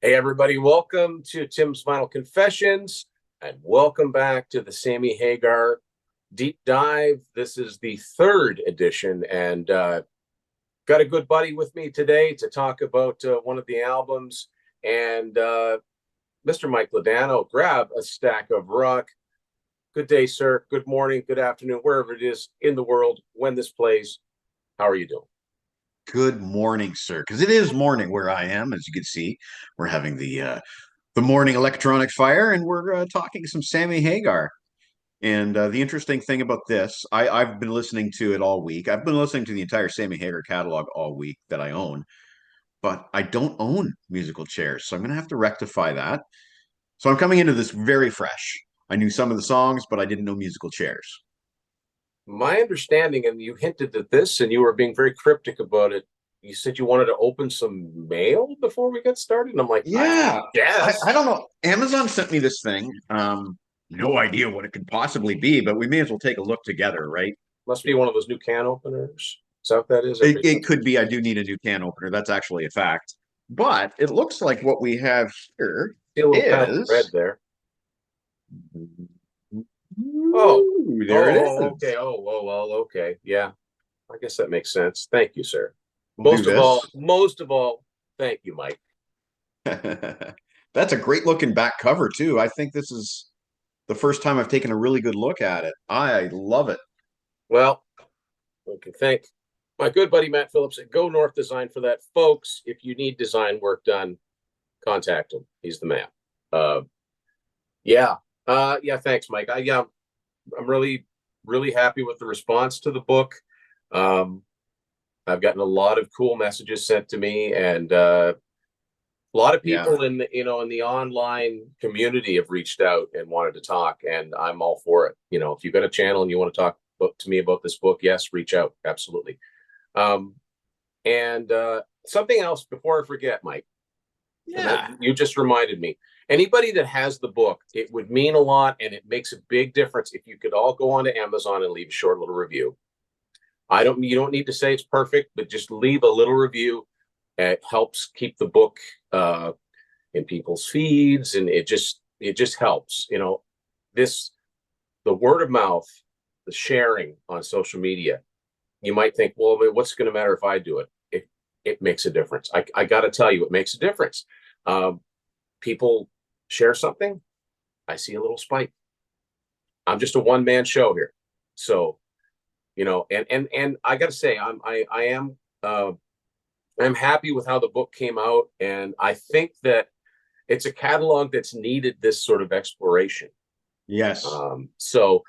Hey, everybody, welcome to Tim's Vinyl Confessions, and welcome back to the Sammy Hagar Deep Dive. This is the third edition, and got a good buddy with me today to talk about one of the albums. And Mr. Mike Ladano, grab a stack of rock. Good day, sir. Good morning, good afternoon, wherever it is in the world when this plays. How are you doing? Good morning, sir. Because it is morning where I am, as you can see. We're having the morning electronic fire, and we're talking some Sammy Hagar. And the interesting thing about this, I've been listening to it all week. I've been listening to the entire Sammy Hagar catalog all week that I own, but I don't own musical chairs, so I'm going to have to rectify that. So I'm coming into this very fresh. I knew some of the songs, but I didn't know musical chairs. My understanding, and you hinted at this, and you were being very cryptic about it. You said you wanted to open some mail before we got started, and I'm like, I Yeah, I guess don't know. Amazon sent me this thing. No idea what it could possibly be, but we may as well take a look together, right? must be one of those new can openers. Is that what that is? It could be. I do need a new can opener. That's actually a fact. But it looks like what we have here See a little patch of red is. there. Oh, Ooh, there it okay. is. Well, okay. Yeah, I guess that makes sense. Thank you, sir. We'll do this. Most of all, thank you, Mike. That's a great looking back cover too. I think this is the first time I've taken a really good look at it. I love it. Well, we can thank my good buddy Matt Phillips at Go North Design for that, folks. If you need design work done, contact him. He's the man. Uh, yeah, yeah. Thanks, Mike. I'm really happy with the response to the book. Um, I've gotten a lot of cool messages sent to me, and a lot of Yeah. people in the online community have reached out and wanted to talk, and I'm all for it. If you've got a channel and you want to talk to me about this book, yes, reach out, absolutely. Um, and something else before I forget, Mike, and that Yeah. you just reminded me. Anybody that has the book, it would mean a lot, and it makes a big difference if you could all go onto Amazon and leave a short little review. You don't need to say it's perfect, but just leave a little review. It helps keep the book uh, in people's feeds, and it just helps. This the word of mouth, the sharing on social media. You might think, well, what's going to matter if I do it? It makes a difference. I got to tell you, it makes a difference. Um, People share something, I see a little spike. I'm just a one man show here, so and I got to say, I'm happy with how the book came out, and I think that it's a catalog that's needed this sort of exploration. Yes. So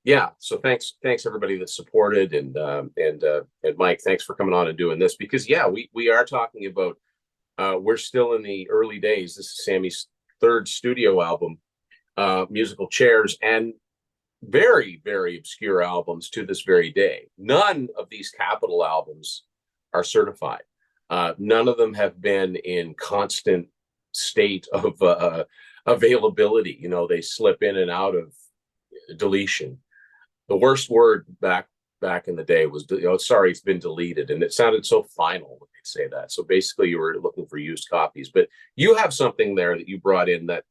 yeah, so thanks everybody that supported, and Mike, thanks for coming on and doing this, because yeah, we are talking about we're still in the early days. This is Sammy's third studio album, Musical Chairs, and very, very obscure albums to this very day. None of these Capitol albums are certified. None of them have been in constant state of availability. They slip in and out of deletion. The worst word back in the day was, sorry, it's been deleted, and it sounded so final when they say that. So basically, you were looking for used copies. But you have something there that you brought in that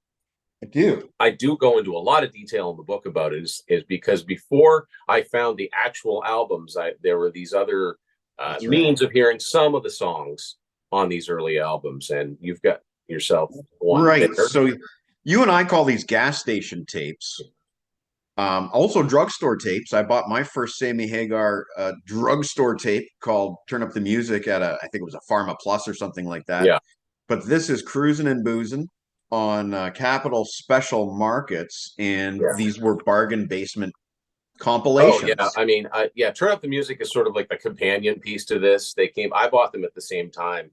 I do. I do go into a lot of detail in the book about it, is because before I found the actual albums, there were these other That's right. means of hearing some of the songs on these early albums, and you've got yourself one Right. there. So you and I call these gas station tapes. Also drugstore tapes. I bought my first Sammy Hagar drugstore tape called Turn Up the Music at I think it was a Pharma Plus or something like that. Yeah. But this is Cruising and Boozing on Capital Special Markets, and Yeah. these were bargain basement Oh yeah. compilations. I mean, yeah. Turn Up the Music is sort of like the companion piece to this. I bought them at the same time,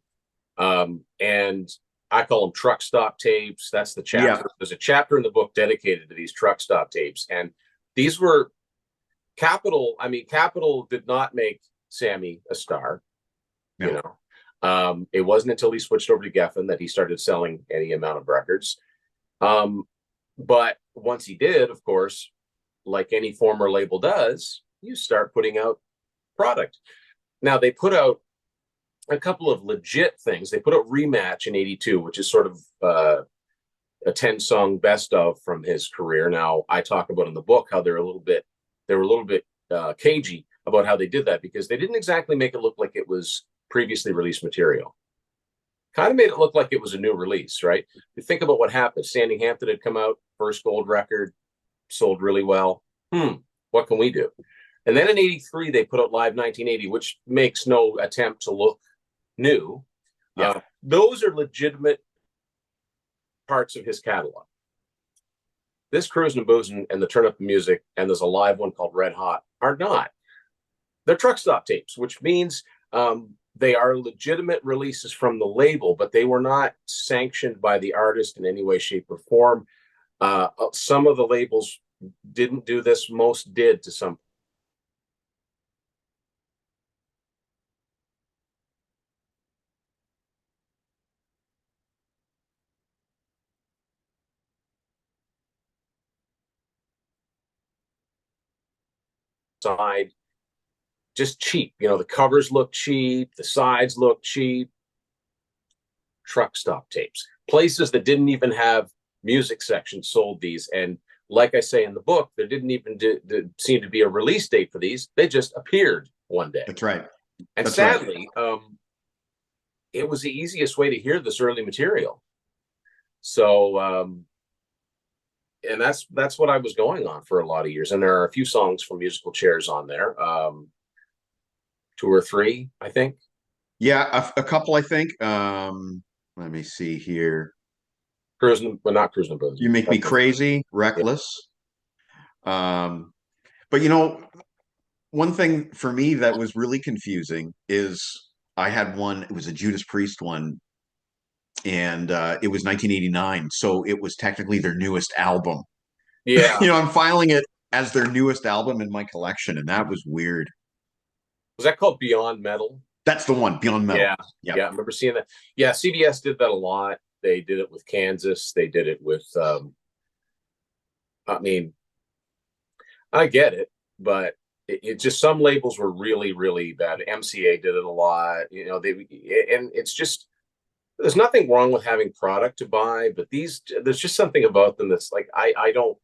and I call them truck stop tapes. That's the Yeah. chapter. There's a chapter in the book dedicated to these truck stop tapes, and these were Capital. I mean, Capital did not make Sammy a star. You No. know, it wasn't until he switched over to Geffen that he started selling any amount of records. Um, but once he did, of course, like any former label does, you start putting out product. Now they put out a couple of legit things. They put out Rematch in '82, which is sort of a 10-song best of from his career. Now, I talk about in the book how they were a little bit cagey about how they did that, because they didn't exactly make it look like it was previously released material. Kind of made it look like it was a new release, right? You think about what happened. Sandy Hampton had come out, first gold record, sold really well. What can we do? And then in '83, they put out Live 1980, which makes no attempt to look new. Yeah. Those are legitimate parts of his catalog. This Cruisin' and Boozin' and the Turn Up the Music, and there's a live one called Red Hot, are not. They're truck stop tapes, which means they are legitimate releases from the label, but they were not sanctioned by the artist in any way, shape, or form. Some of the labels didn't do this. Most did to some side. Just cheap. The covers look cheap. The sides look cheap. Truck stop tapes. Places that didn't even have music sections sold these. And like I say in the book, there didn't even seem to be a release date for these. They just appeared one day. That's right. And That's sadly, right. it was the easiest way to hear this early material. So, and that's what I was going on for a lot of years. And there are a few songs from Musical Chairs on there, 2 or 3, I think. Yeah, a couple, I think. Let me see here. Cruising, but not Cruising Blues. You Make Me Crazy, Yeah. Reckless. Um, but one thing for me that was really confusing is I had one, it was a Judas Priest one, and it was 1989, so it was technically their newest album. Yeah. I'm filing it as their newest album in my collection, and that was weird. Was that called Beyond Metal? That's the one, Beyond Metal. Yeah. Yep. Yeah. I remember seeing that. Yeah. CBS did that a lot. They did it with Kansas. They did it with, I mean, I get it, but it just, some labels were really, really bad. MCA did it a lot, and it's just, there's nothing wrong with having product to buy, but there's just something about them that's like, I don't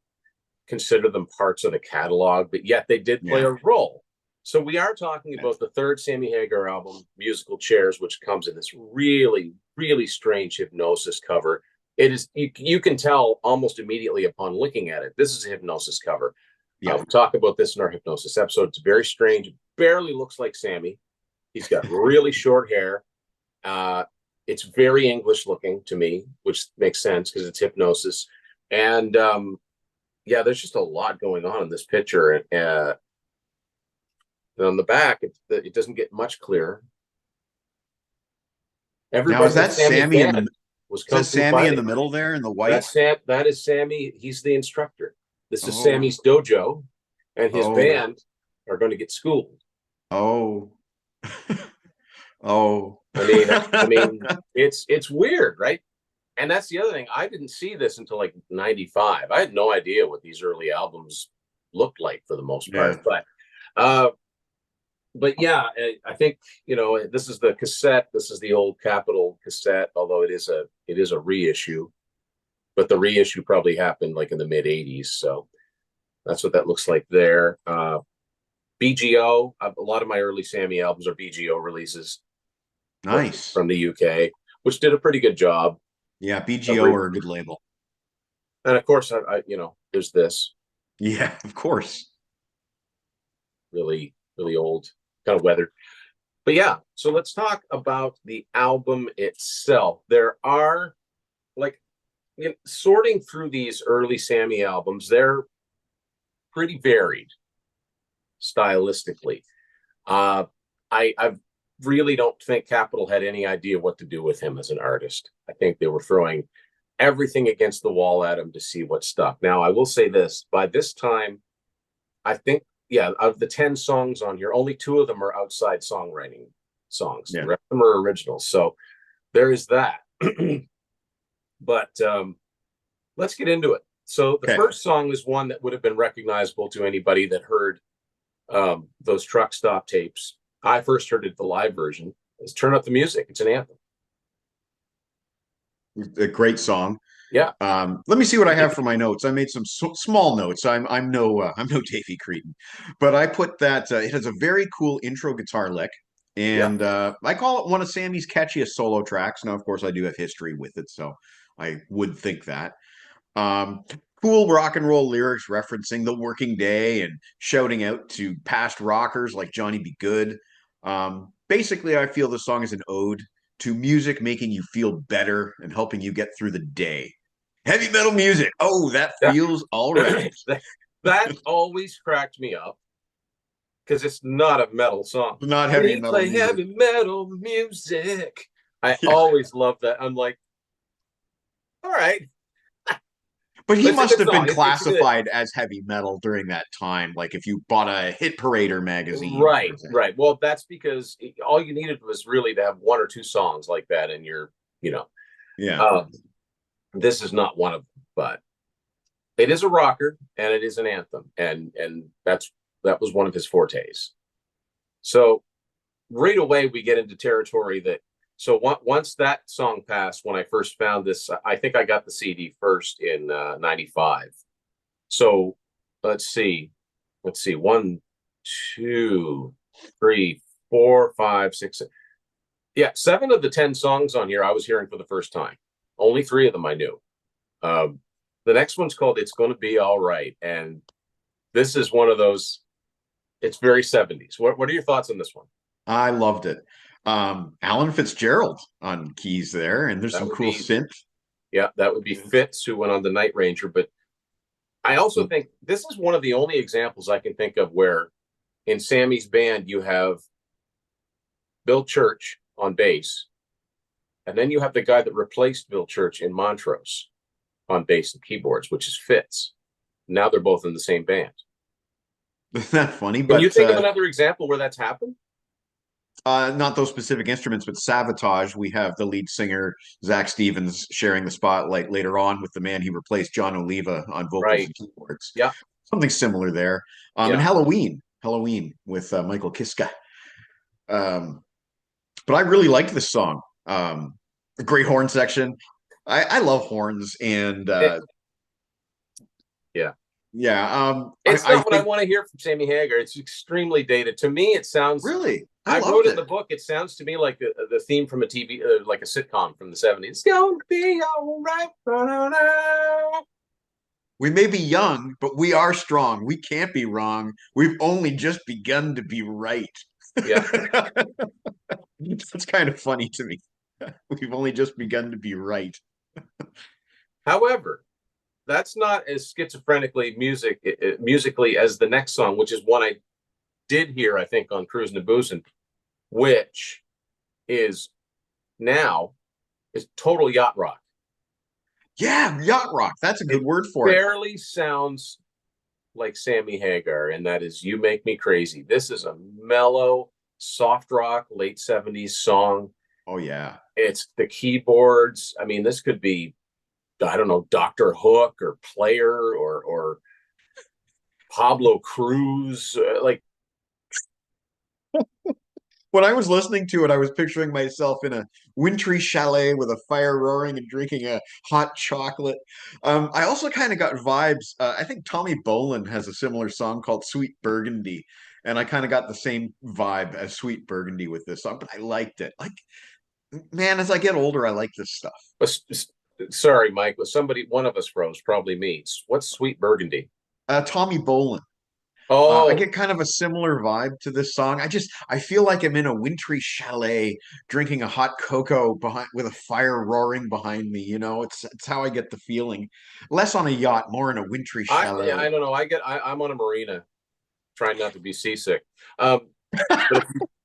consider them parts of the catalog, but yet they did play Yeah. a role. So we are talking about the third Sammy Hagar album, Musical Chairs, which comes in this really, really strange Hypnosis cover. It is, you can tell almost immediately upon looking at it, this is a Hypnosis cover. Yeah. We talk about this in our Hypnosis episode. It's very strange. It barely looks like Sammy. He's got really short hair. It's very English looking to me, which makes sense because it's Hypnosis. And yeah, there's just a lot going on in this picture. And on the back, it doesn't get much clearer. Now, Everybody is that that Sammy's Sammy in the band was is Kung that Fu Sammy in the Fighting. middle there in the white? That is Sammy. He's the instructor. This is Oh, Sammy's dojo, and his oh, band are going to get schooled. oh, oh. I mean, it's weird, right? And that's the other thing. I didn't see this until like '95. I had no idea what these early albums looked like for the most part. Yeah. Uh, but yeah, I think this is the cassette. This is the old Capitol cassette, although it is a reissue. But the reissue probably happened like in the mid '80s, so that's what that looks like there. BGO. A lot of my early Sammy albums are BGO releases Nice. from the UK, which did a pretty good job. Yeah, BGO are a good label. And of course, there's this Yeah, of course. really, really old, kind of weathered. But yeah, so let's talk about the album itself. There are, like, sorting through these early Sammy albums, they're pretty varied stylistically. I really don't think Capitol had any idea what to do with him as an artist. I think they were throwing everything against the wall at him to see what stuck. Now, I will say this: by this time, I think, yeah, of the 10 songs on here, only 2 of them are outside songwriting songs. Yeah. The rest of them are originals. So there is that. But let's get into it. So the first song is one that would have been recognizable to anybody that heard those truck stop tapes. I first heard it the live version, Let's turn up the music. It's an anthem. A great song. Yeah, Let me see what I have for my notes. I made some small notes. I'm no Davy Cretin, but I put that it has a very cool intro guitar lick, yeah. and I call it one of Sammy's catchiest solo tracks. Now, of course, I do have history with it, so I would think that. Um, cool rock and roll lyrics referencing the working day and shouting out to past rockers like Johnny B. Good. Basically, I feel the song is an ode to music making you feel better and helping you get through the day. Heavy metal music. Oh, that That feels all right. that always cracked me up because it's not a metal song. Not heavy We metal play music. heavy metal music. I Yeah. always love that. I'm like, all right, But he but it's a must good have been song. It's a good. classified as heavy metal during that time. Like if you bought a Hit Parader magazine, for Right, example. right. Well, that's because all you needed was really to have one or two songs like that, and you're, you know, Yeah. uh, this is not one of them, but it is a rocker and it is an anthem, and that was one of his fortes. So right away we get into territory that so once that song passed, when I first found this, I think I got the CD first in '95. So let's see, one, two, three, four, five, six, yeah, 7 of the 10 songs on here I was hearing for the first time. Only 3 of them I knew. The next one's called "It's Gonna Be All Right," and this is one of those. It's very '70s. What are your thoughts on this one? I loved it. Alan Fitzgerald on keys there, and there's That some would cool be synth. Yeah, that would be Fitz who went on the Night Ranger. But I also think this is one of the only examples I can think of where in Sammy's band you have Bill Church on bass, and then you have the guy that replaced Bill Church in Montrose on bass and keyboards, which is Fitz. Now they're both in the same band. Isn't that funny? Can you But think of another example where that's happened? not those specific instruments, but Sabotage. We have the lead singer Zach Stevens sharing the spotlight later on with the man he replaced, John Oliva, on vocals Right. and keyboards. Yeah. Something similar there. And Yeah. Halloween with Michael Kiska. Um, but I really liked this song. The great horn section. I love horns, and It, yeah. yeah, It's I not what I think want to hear from Sammy Hagar. It's extremely dated. To me, it sounds. really I I wrote loved in it. the book. It sounds to me like the theme from a TV, like a sitcom from the '70s. It's gonna be all right. Da-da-da. We may be young, but we are strong. We can't be wrong. We've only just begun to be right. Yeah. That's kind of funny to me. We've only just begun to be right. However, that's not as schizophrenically musically as the next song, which is one I did hear, I think, on Cruising to Boozin', which is now is total yacht rock. Yeah, yacht rock. That's a It good word for it. barely sounds like Sammy Hagar, and that is "You Make Me Crazy." This is a mellow, soft rock, late '70s song. Oh yeah. It's the keyboards. I mean, this could be, I don't know, Dr. Hook or Player or Pablo Cruz. Like, When I was listening to it, I was picturing myself in a wintry chalet with a fire roaring and drinking a hot chocolate. I also kind of got vibes. I think Tommy Bolin has a similar song called Sweet Burgundy, and I kind of got the same vibe as Sweet Burgundy with this song, but I liked it. Like, man, as I get older, I like this stuff. sorry, Mike, was somebody, one of us froze, probably me. What's Sweet Burgundy? Tommy Bolin. I Oh, get kind of a similar vibe to this song. I feel like I'm in a wintry chalet drinking a hot cocoa behind with a fire roaring behind me. It's how I get the feeling. Less on a yacht, more in a wintry chalet. I don't know. I'm on a marina trying not to be seasick. Um,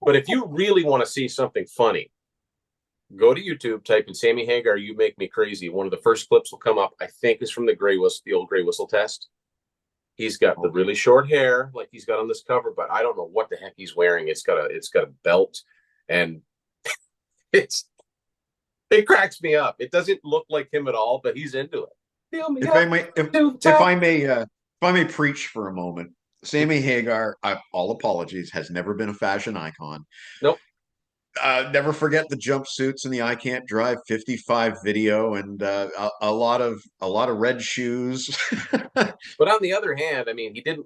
but if you really want to see something funny, go to YouTube, type in Sammy Hagar, "You Make Me Crazy." One of the first clips will come up, I think, is from the old gray whistle test. He's got the really short hair, like he's got on this cover, but I don't know what the heck he's wearing. It's got a belt, and it's it cracks me up. It doesn't look like him at all, but he's into it. Feel me If I up may, if, to the if top. I may, if I may preach for a moment, Sammy Hagar, all apologies, has never been a fashion icon. Nope. Never forget the jumpsuits and the "I Can't Drive 55" video, and a lot of red shoes. But on the other hand, I mean, he didn't.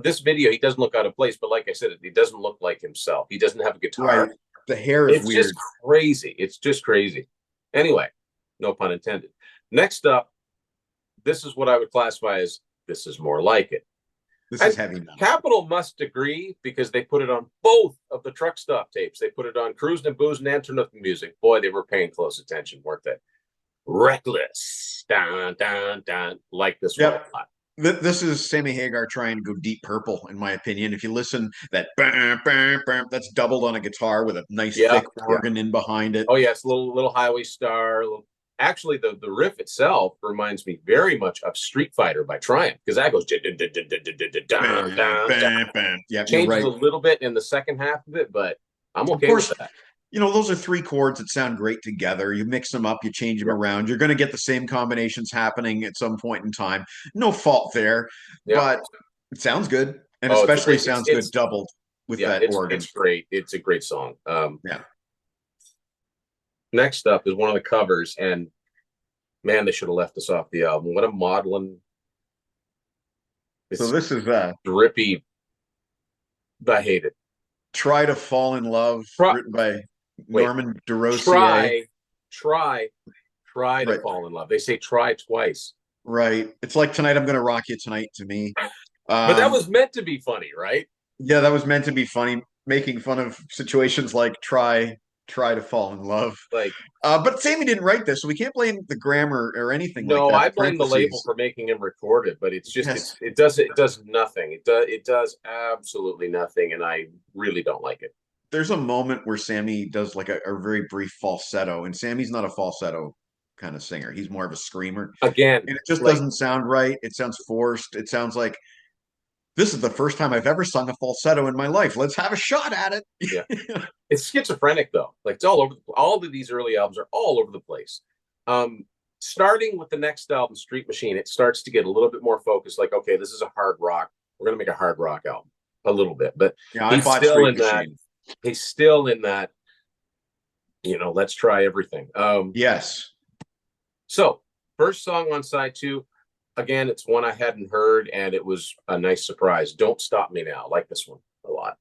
This video, he doesn't look out of place. But like I said, he doesn't look like himself. He doesn't have a Right. guitar. The hair is It's just weird. crazy. It's just crazy. Anyway, no pun intended. Next up, this is what I would classify as this is more like it. This is And heavy metal. Capital must agree because they put it on both of the truck stop tapes. They put it on Cruising and Boozing and Turn Up the Music. Boy, they were paying close attention, weren't they? Reckless, dun, dun, dun, like this one Yep. a lot. This is Sammy Hagar trying to go Deep Purple, in my opinion. If you listen, that bam, bam, bam, that's doubled on a guitar with a nice Yeah, thick yeah. organ in behind it. Oh yes, little Highway Star. Actually, the riff itself reminds me very much of Street Fighter by Triumph because that goes Bam, bam, bam. Yeah, you're changes right. a little bit in the second half of it, but I'm Of okay with course, that. those are three chords that sound great together. You mix them up, you change them Yep, around. You're going to get the same combinations happening at some point in time. No fault there, yep. but it sounds good, and Oh, it's a especially great. sounds good It's doubled with yeah, that organ. it's great. It's a great song. Yeah. Next up is one of the covers, and man, they should have left this off the album. What a maudlin, So it's this is drippy. I hate it. "Try to Fall in Love," Try, written by wait, Norman DeRosier. try, try, try to Right. fall in love. They say try twice, Right. It's like "Tonight I'm Gonna Rock You Tonight" to me. but that Um, was meant to be funny, right? yeah, that was meant to be funny, making fun of situations like try to fall in love. Like, But Sammy didn't write this, so we can't blame the grammar or anything like no, that. I The blame the label parentheses. for making him record it, but it's just Yes. it does nothing. It does absolutely nothing, and I really don't like it. There's a moment where Sammy does like a very brief falsetto, and Sammy's not a falsetto kind of singer. He's more of a screamer. Again, And it just like doesn't sound right. It sounds forced. It sounds like this is the first time I've ever sung a falsetto in my life. Let's have a shot at yeah, it. it's schizophrenic though. Like it's all over. All of these early albums are all over the place. Starting with the next album, Street Machine, it starts to get a little bit more focused. Like, okay, this is a hard rock. We're gonna make a hard rock album a little bit, but Yeah, I he's bought still Street in that. Machine. He's still in that. Let's try everything. Yes. So first song on side two, again, it's one I hadn't heard, and it was a nice surprise. Don't Stop Me Now. I like this one a lot.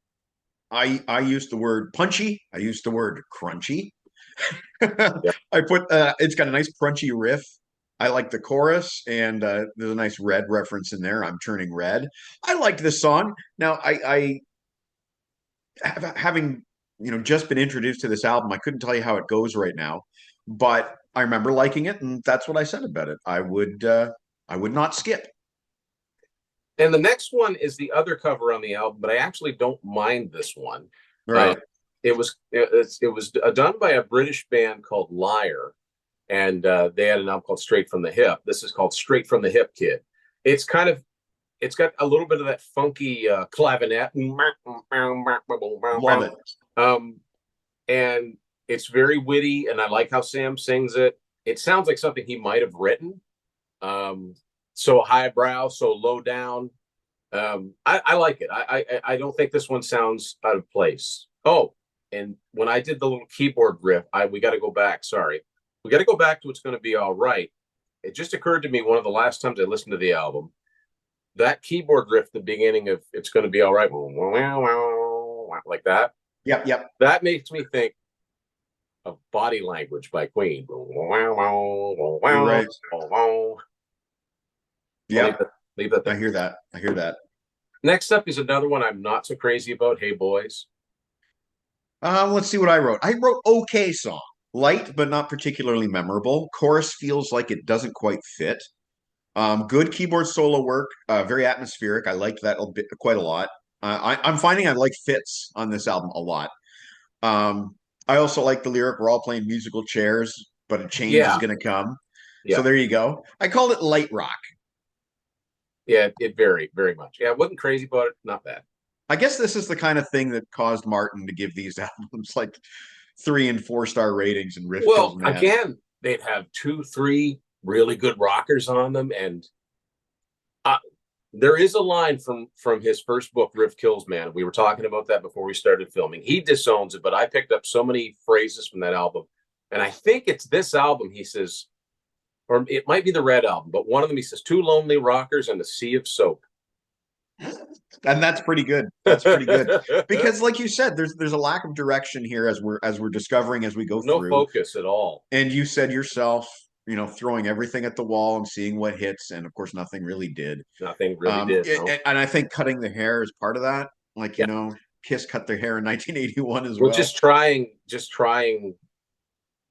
I used the word punchy. I used the word crunchy. Yeah. I put it's got a nice crunchy riff. I like the chorus, and there's a nice red reference in there. I'm turning red. I liked this song. Now, having just been introduced to this album, I couldn't tell you how it goes right now, but I remember liking it, and that's what I said about it. I would not skip. And the next one is the other cover on the album, but I actually don't mind this one. Uh, Right. it was done by a British band called Liar, and they had an album called Straight from the Hip. This is called Straight from the Hip Kid. It's kind of it's got a little bit of that funky clavinet, Love it. um, and it's very witty, and I like how Sam sings it. It sounds like something he might have written. So highbrow, so low down. I like it. I don't think this one sounds out of place. Oh, and when I did the little keyboard riff, we got to go back. Sorry, we got to go back to "It's Going to Be All Right." It just occurred to me one of the last times I listened to the album, that keyboard riff, the beginning of "It's Going to Be All Right," like that. Yep, yep. That makes me think of "Body Language" by Queen. You're right. I'll leave Yep. that, leave that I there. hear that. I hear that. Next up is another one I'm not so crazy about. "Hey Boys." Let's see what I wrote. I wrote okay song. Light, but not particularly memorable. Chorus feels like it doesn't quite fit. Good keyboard solo work. Very atmospheric. I liked that quite a lot. I'm finding I like fits on this album a lot. I also like the lyric, "We're all playing musical chairs, but a change is Yeah, going to come." So yeah, there you go. I called it light rock. yeah. It very much. Yeah, I wasn't crazy about it. Not bad. I guess this is the kind of thing that caused Martin to give these albums like 3 and 4 star ratings, and Riff Well, goes mad. again, they'd have two, three really good rockers on them, and uh, There is a line from his first book, Riff Kills Man. We were talking about that before we started filming. He disowns it, but I picked up so many phrases from that album. And I think it's this album, he says, or it might be the Red album, but one of them he says, two lonely rockers and a sea of soap. And that's pretty good. That's pretty good. Because like you said, there's a lack of direction here as we're discovering as we go No through. focus at all. And you said yourself, throwing everything at the wall and seeing what hits, and of course nothing really did. Nothing really did. No. And I think cutting the hair is part of that. Like, Yeah. Kiss cut their hair in 1981 as Well, well. just trying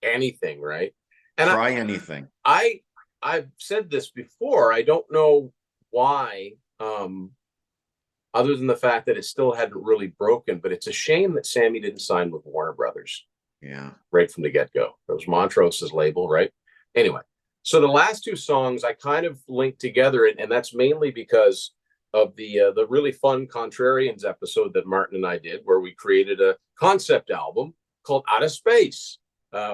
anything, right? And Try anything. I've said this before. I don't know why, other than the fact that it still hadn't really broken, but it's a shame that Sammy didn't sign with Warner Brothers. Yeah. Right from the get-go. It was Montrose's label, right? Anyway, so the last two songs I kind of linked together, and that's mainly because of the really fun Contrarians episode that Martin and I did, where we created a concept album called Out of Space,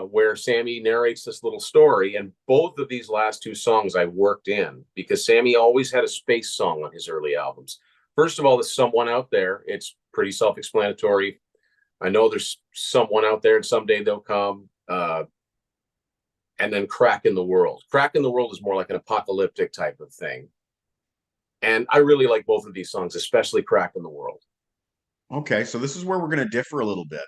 where Sammy narrates this little story. And both of these last two songs I worked in because Sammy always had a space song on his early albums. First of all, there's Someone Out There. It's pretty self-explanatory. I know there's someone out there and someday they'll come. And then Crack in the World. Crack in the World is more like an apocalyptic type of thing. And I really like both of these songs, especially Crack in the World. Okay, so this is where we're going to differ a little bit.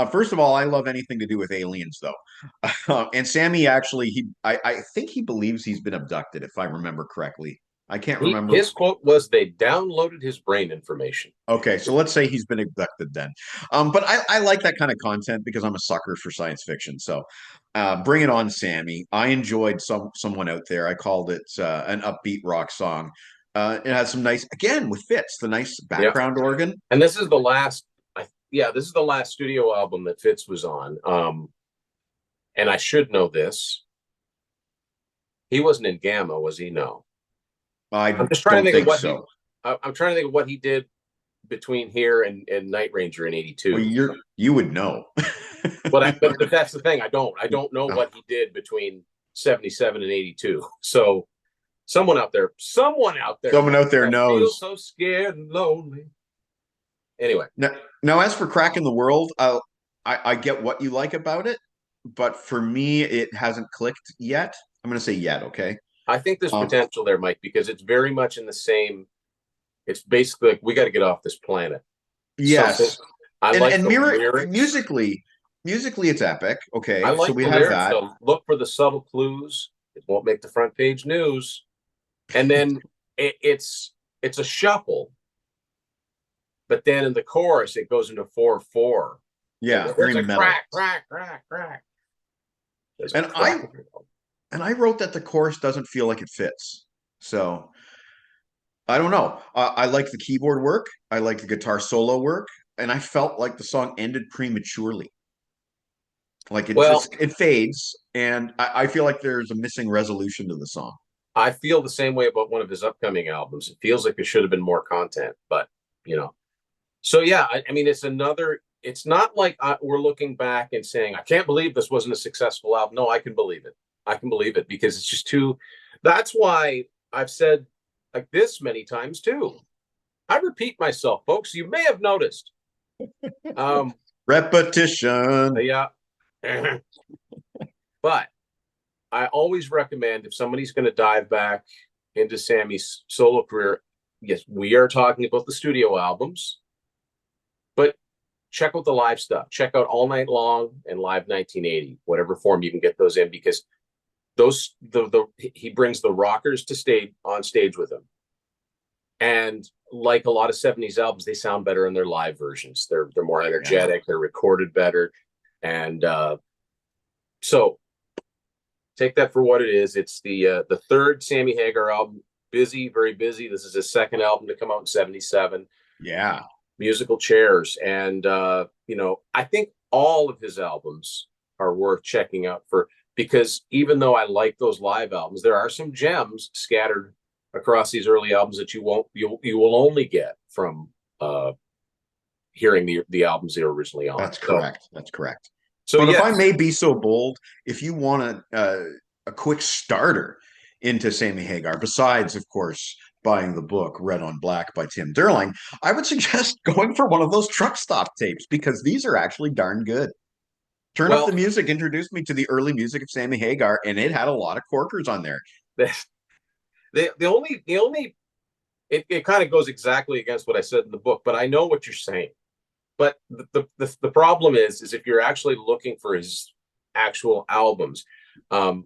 First of all, I love anything to do with aliens, though. And Sammy actually, I think he believes he's been abducted, if I remember correctly. I can't remember. His quote was, "They downloaded his brain information." Okay, so let's say he's been abducted then. But I like that kind of content because I'm a sucker for science fiction. So bring it on, Sammy. I enjoyed Someone Out There. I called it an upbeat rock song. It has some nice, again, with Fitz, the nice Yeah. background organ. And this is the last, this is the last studio album that Fitz was on. And I should know this. He wasn't in Gamma, was he? No. I'm just trying to think of what so. I'm trying to think of what he did between here and Night Ranger in '82. Well, you would know. but that's the thing. I don't know what he did between '77 and '82. So someone out there knows. So scared and lonely. Anyway, now as for Crack in the World, I get what you like about it, but for me, it hasn't clicked yet. I'm going to say yet. Okay. I think there's potential there, Mike, because it's very much in the same. It's basically like we got to get off this planet. Yes, I like the lyrics. Musically, it's epic. Okay, I like so we the have lyrics. that. So look for the subtle clues. It won't make the front page news, and then it's a shuffle. But then in the chorus, it goes into 4/4. Yeah, very metal. Crack. And I wrote that the chorus doesn't feel like it fits. So I don't know. I like the keyboard work. I like the guitar solo work, and I felt like the song ended prematurely. Like it fades, and I feel like there's a missing resolution to the song. I feel the same way about one of his upcoming albums. It feels like there should have been more content, but So yeah, I mean, it's not like we're looking back and saying, I can't believe this wasn't a successful album. No, I can believe it. I can believe it because it's just that's why I've said like this many times too. I repeat myself, folks. You may have noticed. Repetition. Yeah. But I always recommend if somebody's going to dive back into Sammy's solo career, yes, we are talking about the studio albums, but check out the live stuff. Check out All Night Long and Live 1980, whatever form you can get those in, because he brings the rockers to on stage with him. And like a lot of 70s albums, they sound better in their live versions. They're more energetic, they're recorded better. And so take that for what it is. It's the third Sammy Hagar album. Busy, very busy. This is his second album to come out in '77. Yeah. Musical Chairs. And I think all of his albums are worth checking out because even though I like those live albums, there are some gems scattered across these early albums that you will only get from hearing the albums they were originally on. That's correct. That's correct. So, but if I may be so bold, if you want a quick starter into Sammy Hagar, besides, of course, buying the book Red on Black by Tim Derling, I would suggest going for one of those truck stop tapes because these are actually darn good. Turn Up the Well, Music introduced me to the early music of Sammy Hagar, and it had a lot of corkers on there. the only it kind of goes exactly against what I said in the book, but I know what you're saying. But the problem is if you're actually looking for his actual albums,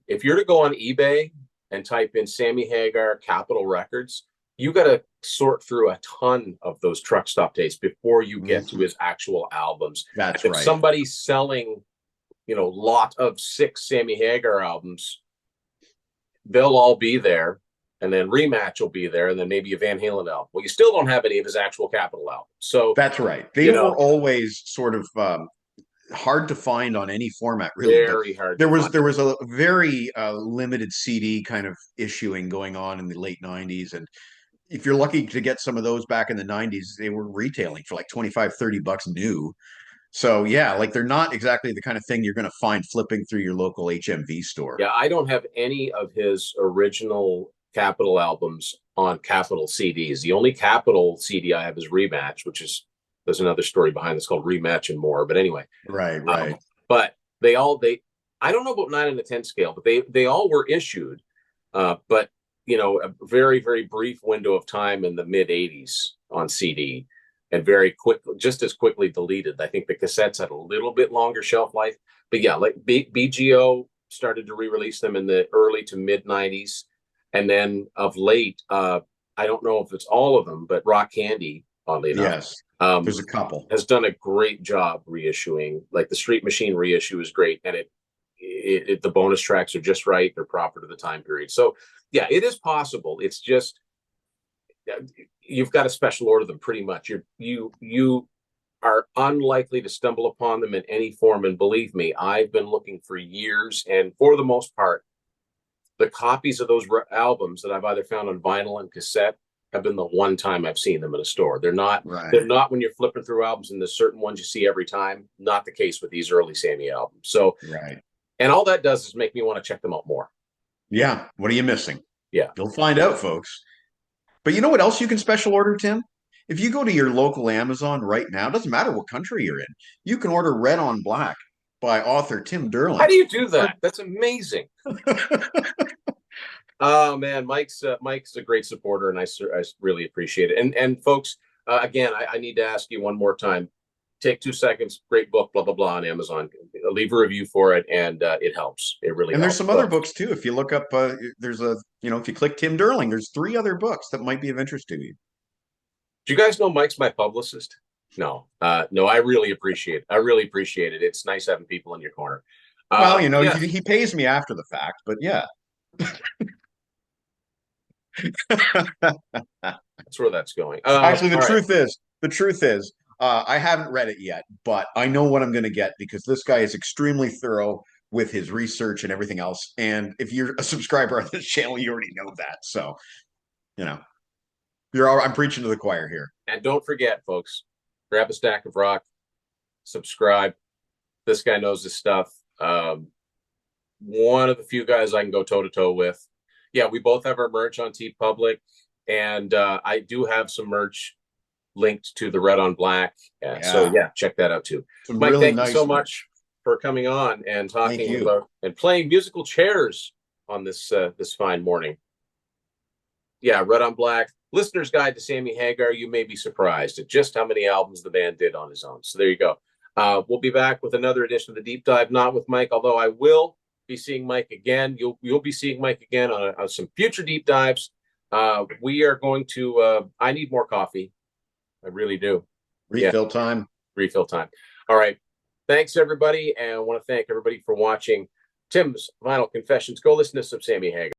if you're to go on eBay and type in Sammy Hagar Capitol Records, you got to sort through a ton of those truck stop tapes before you get to his actual albums. That's If right. somebody's selling, lot of 6 Sammy Hagar albums, they'll all be there, and then Rematch will be there, and then maybe a Van Halen album. Well, you still don't have any of his actual Capitol albums. So, That's right. They you were know, always sort of hard to find on any format, really. But very hard there to was find. there was a very limited CD kind of issuing going on in the late '90s, and if you're lucky to get some of those back in the '90s, they were retailing for like 25-30 bucks new. So yeah, like they're not exactly the kind of thing you're going to find flipping through your local HMV store. Yeah, I don't have any of his original Capitol albums on Capitol CDs. The only Capitol CD I have is Rematch, which is there's another story behind this called Rematch and More. But anyway, Right, um, right. but they I don't know about 9 and a 10 scale, but they all were issued, but a very very brief window of time in the mid '80s on CD, and very quick, just as quickly deleted. I think the cassettes had a little bit longer shelf life, but yeah, like BGO started to re-release them in the early to mid '90s, and then of late, I don't know if it's all of them, but Rock Candy, oddly enough, Yes, um, there's a couple. has done a great job reissuing. Like the Street Machine reissue is great, and the bonus tracks are just right. They're proper to the time period. So yeah, it is possible. It's just you've got to special order them pretty much. You are unlikely to stumble upon them in any form. And believe me, I've been looking for years, and for the most part, the copies of those albums that I've either found on vinyl and cassette have been the one time I've seen them in a store. They're not Right, they're not when you're flipping through albums and there's certain ones you see every time. Not the case with these early Sammy albums. So, right. and all that does is make me want to check them out more. Yeah, what are you missing? Yeah. You'll find out, folks. But you know what else you can special order, Tim? If you go to your local Amazon right now, it doesn't matter what country you're in, you can order Red on Black by author Tim How Derling. do you do that? That's amazing. Oh man, Mike's a great supporter, and I really appreciate it. And folks, again, I need to ask you one more time. Take 2 seconds. Great book, blah blah blah, on Amazon. Leave a review for it, and it helps. It really And there's helps. some other So, books too. If you look up, there's if you click Tim Derling, there's 3 other books that might be of interest to you. do you guys know Mike's my publicist? No, no, I really appreciate it. I really appreciate it. It's nice having people in your corner. Well, Yeah, he pays me after the fact, but yeah. that's where that's going. Actually, All right. the truth is, I haven't read it yet, but I know what I'm going to get because this guy is extremely thorough with his research and everything else. And if you're a subscriber on this channel, you already know that. So, you know, I'm preaching to the choir here. And don't forget, folks, grab a stack of rock, subscribe. This guy knows his stuff. One of the few guys I can go toe to toe with. Yeah, we both have our merch on T Public, and I do have some merch linked to the Red on Black. So Yeah, yeah, check that out too. some Mike, really thank you so nice merch. much for coming on and Thank talking you. about and playing musical chairs on this fine morning. Yeah, Red on Black. Listener's Guide to Sammy Hagar. You may be surprised at just how many albums the band did on his own. So there you go. We'll be back with another edition of the Deep Dive, not with Mike, although I will be seeing Mike again. You'll be seeing Mike again on some future deep dives. We are going to. I need more coffee. I really do. Yeah, Refill time. refill time. All right. Thanks everybody, and I want to thank everybody for watching Tim's Vinyl Confessions. Go listen to some Sammy Hagar.